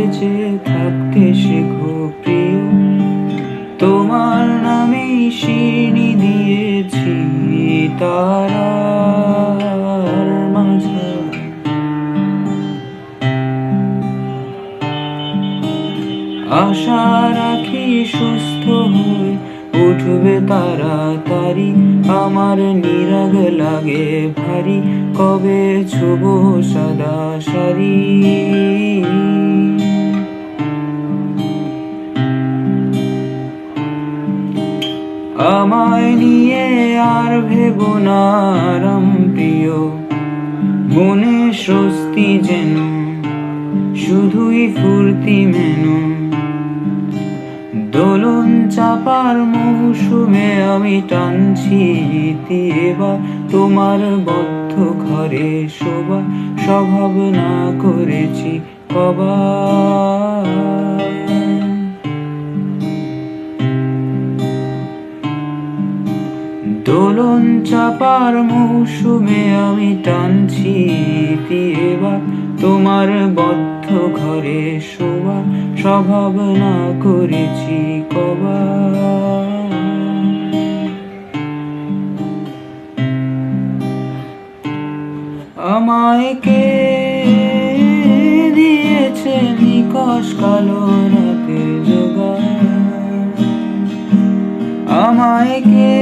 বেঁচে থাকতে শেখো প্রিয়, তোমার নামেই শিনি দিয়েছি তারার মাঝে। আশা রাখি সুস্থ হয়ে উঠবে তাড়াতাড়ি, আমার নিরাগ লাগে ভারী, কবে ছোবো সাদা শাড়ি। আমায় নিয়ে আর ভেবো না আরাম প্রিয়, মনে স্বস্তি যেন শুধুই ফুর্তি মেনো। দোলন চাপার মৌসুমে আমি টানছি ইতি এবার, তোমার বদ্ধ ঘরে শোভা স্বভাব না করেছি কবার। দোলন চাপার মৌসুমে আমি টানছি ইতি এবার, তোমার বদ্ধ ঘরে শোভা স্বভাব না করেছি কবার। আমায় কে দিয়েছে নিকশ কালো রাতে জোগাড়, আমায় কে